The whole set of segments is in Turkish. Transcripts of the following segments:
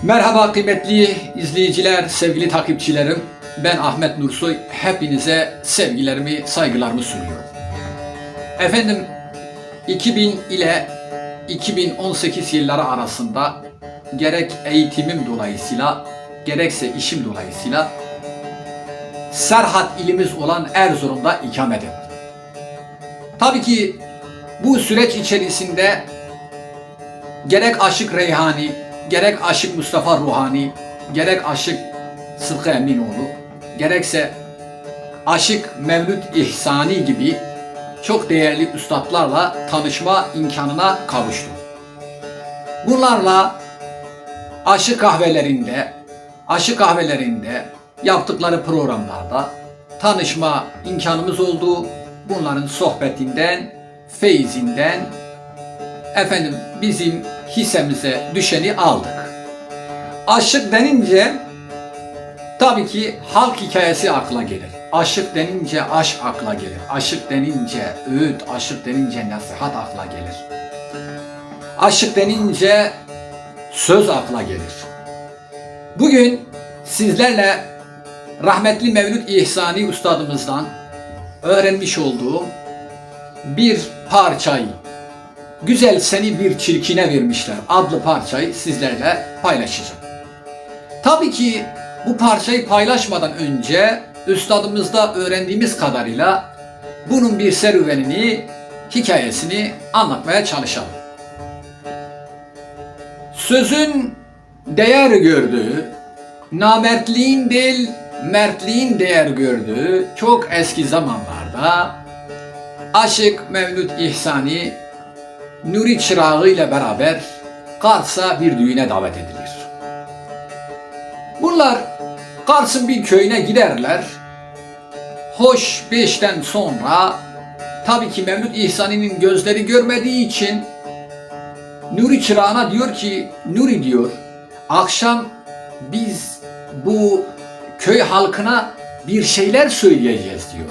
Merhaba kıymetli izleyiciler, sevgili takipçilerim. Ben Ahmet Nursoy. Hepinize sevgilerimi, saygılarımı sunuyorum. Efendim, 2000 ile 2018 yılları arasında gerek eğitimim dolayısıyla, gerekse işim dolayısıyla Serhat ilimiz olan Erzurum'da ikamet ettim. Tabii ki bu süreç içerisinde gerek Aşık Reyhani, gerek Aşık Mustafa Ruhani, gerek Aşık Sıtkı Eminoğlu, gerekse Aşık Mevlüt İhsani gibi çok değerli üstadlarla tanışma imkanına kavuştum. Bunlarla aşık kahvelerinde yaptıkları programlarda tanışma imkanımız oldu. Bunların sohbetinden, feyzinden bizim hissemize düşeni aldık. Aşık denince tabii ki halk hikayesi akla gelir. Aşık denince aşk akla gelir. Aşık denince öğüt, aşık denince nasihat akla gelir. Aşık denince söz akla gelir. Bugün sizlerle rahmetli Mevlüt İhsani Üstadımızdan öğrenmiş olduğum bir parçayı, "Güzel Seni Bir Çirkine Vermişler" adlı parçayı sizlerle paylaşacağım. Tabii ki bu parçayı paylaşmadan önce üstadımızda öğrendiğimiz kadarıyla bunun bir serüvenini, hikayesini anlatmaya çalışalım. Sözün değer gördüğü, namertliğin değil mertliğin değer gördüğü çok eski zamanlarda Aşık Mevlüt İhsani Nuri Çırağı ile beraber Kars'a bir düğüne davet edilir. Bunlar Kars'ın bir köyüne giderler. Hoş 5'ten sonra tabii ki Mevlüt İhsani'nin gözleri görmediği için Nuri Çırağı'na diyor ki, "Nuri," diyor, "akşam biz bu köy halkına bir şeyler söyleyeceğiz," diyor.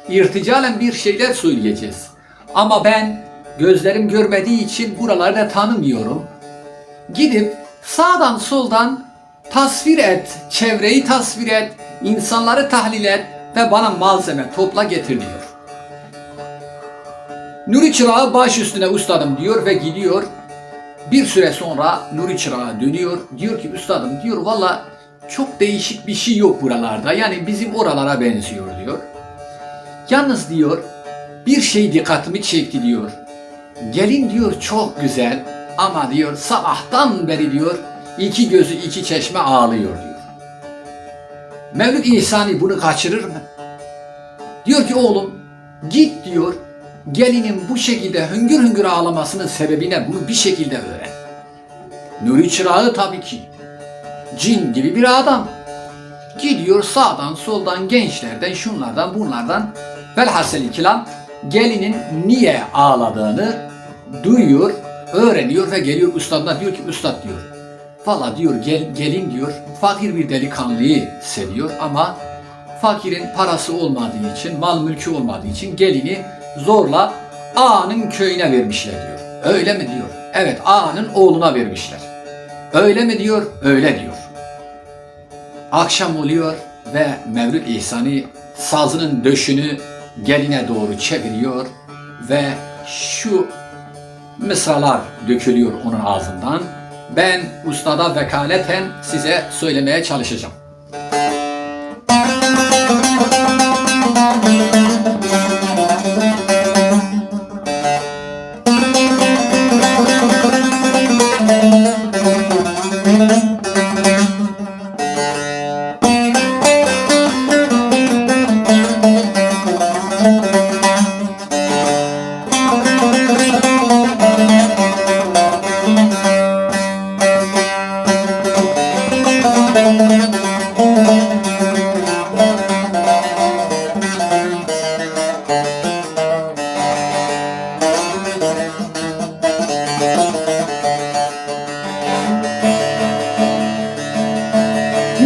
"İrticalen bir şeyler söyleyeceğiz. Ama ben gözlerim görmediği için buraları da tanımıyorum. Gidip sağdan soldan tasvir et, çevreyi tasvir et, insanları tahlil et ve bana malzeme topla getir," diyor. Nuri Çırağı baş üstüne üstadım diyor ve gidiyor. Bir süre sonra Nuri Çırağı dönüyor. Diyor ki, "Üstadım," diyor, "valla çok değişik bir şey yok buralarda. Yani bizim oralara benziyor," diyor. "Yalnız," diyor, "bir şey dikkatimi çekti," diyor. "Gelin," diyor, "çok güzel ama," diyor, "sabahtan beri," diyor, "iki gözü iki çeşme ağlıyor," diyor. Mevlüt İhsani bunu kaçırır mı? Diyor ki, "Oğlum git," diyor, "gelinin bu şekilde hüngür hüngür ağlamasının sebebine bunu bir şekilde öğren." Nuri Çırağı tabii ki cin gibi bir adam. Gidiyor sağdan soldan, gençlerden, şunlardan bunlardan, velhasıl kelam gelinin niye ağladığını duyuyor, öğreniyor ve geliyor üstadına, diyor ki, "Üstad," diyor, "valla," diyor, "gelin," diyor, "fakir bir delikanlıyı seviyor ama fakirin parası olmadığı için, mal mülkü olmadığı için gelini zorla ağanın köyüne vermişler," diyor. "Öyle mi?" diyor. "Evet, ağanın oğluna vermişler." "Öyle mi?" diyor. "Öyle," diyor. Akşam oluyor ve Mevlüt İhsani sazının döşünü geline doğru çeviriyor ve şu mısralar dökülüyor onun ağzından. Ben ustada vekaleten size söylemeye çalışacağım.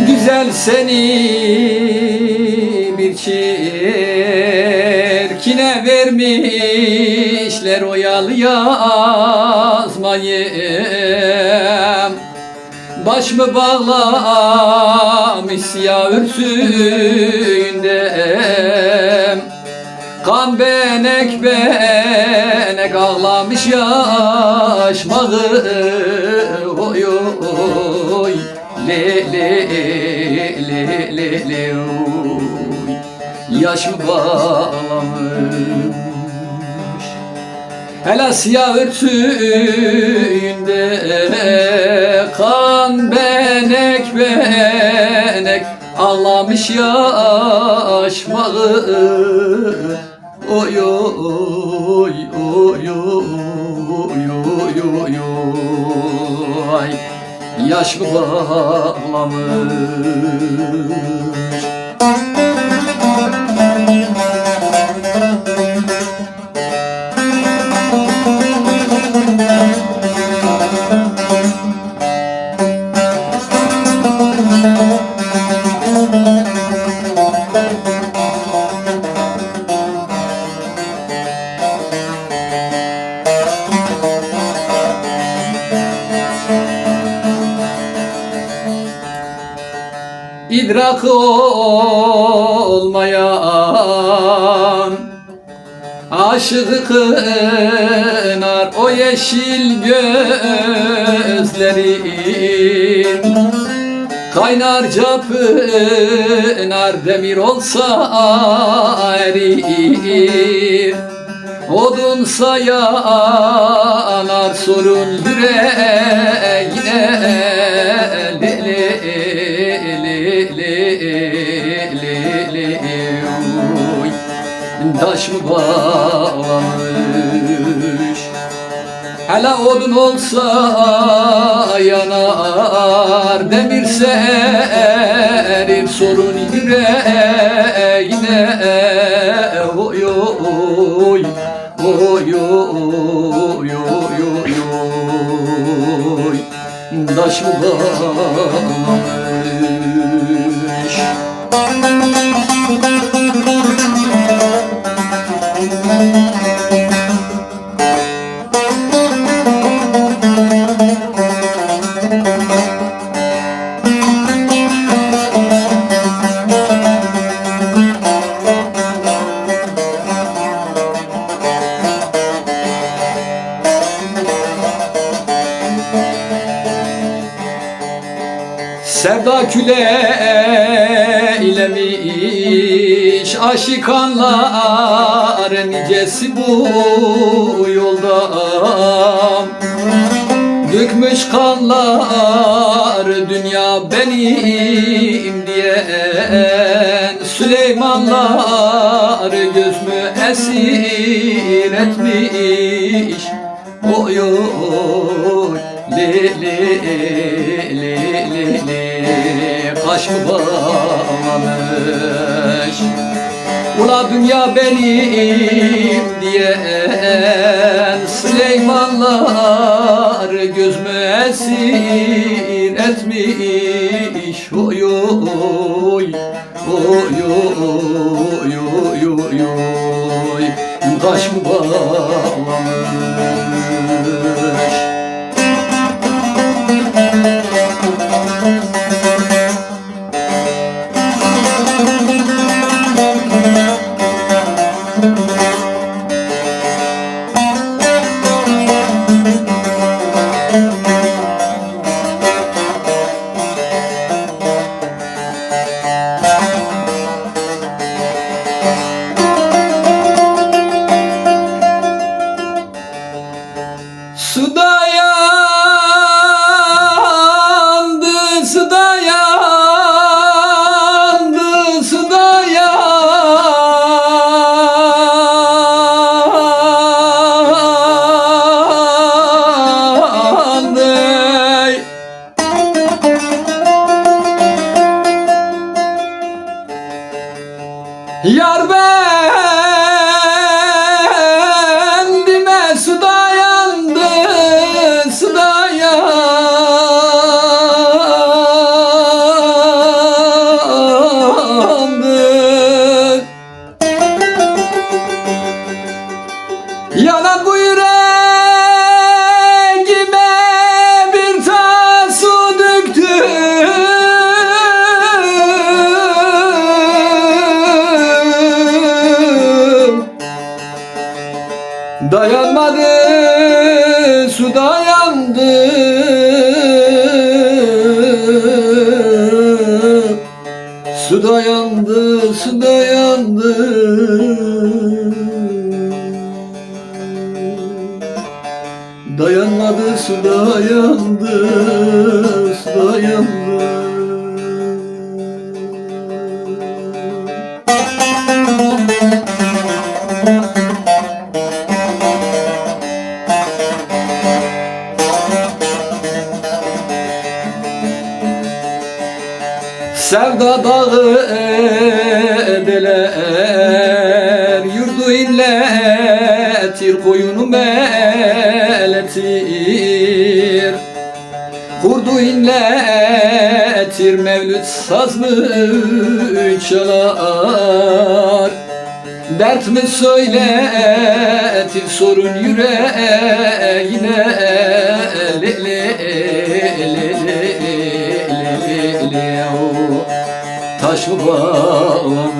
Güzel seni bir çirkine vermişler, gençler oyalı yazmayım. Baş mı bağlamış siyah ürsünde, kan benek benek ağlamış yaşmağı. Oy oy le le le le le oy, yaş mı bağlamış. Hele siyah örtüğünde kan benek benek ağlamış yaşmağı. Oy oy oy oy oy oy oy, yaş mı bağlamış. İdrakı olmayan aşığı kınar o yeşil gözlerin. Kaynarca pınar demir olsa erir, odunsa yanar sorun yüreğine. Le le oy, taş mı bağlamış. Hele odun olsa yanar, demirse erir sorun yüreğine. Oy oy oy oy oy oy oy, taş mı bağlamış. Sevda küleylemiş aşikanlar nicesi bu yolda. Dökmüş kanlar dünya benim diyen Süleymanlar göz mü esir etmiş. Oy oy le le le le le, kaş mı bağlamış. Ula dünya benim diyen Süleymanlar göz mü esir etmiş. Oy oy oy oy oy oy oy, taş mı bağlamış. yandı, su da yandı, su da yandı. Dayanmadı, su da yandı, su da yandı. Sevda dağı edeler, yurdu inletir, koyunu meletir. Kurdu inletir, mevlüt saz mı çalar. Dert mi söyletir, sorun yüreğine. Le le le le le o taş mı bağlamış,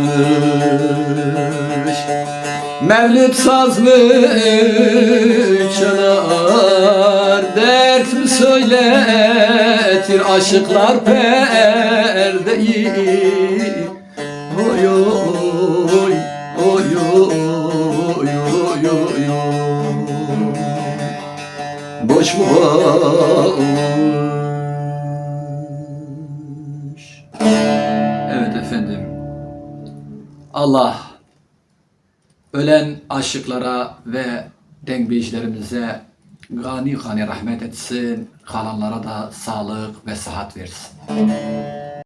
mevlüt saz mı çalar. Dert mi söyletir, aşıklar perdeyi. Oy oy oy oy oy oy. Boş mu bağlamış? Evet efendim. Allah ölen aşıklara ve dengbejlerimize gani gani rahmet etsin. Kalanlara da sağlık ve sıhhat versin.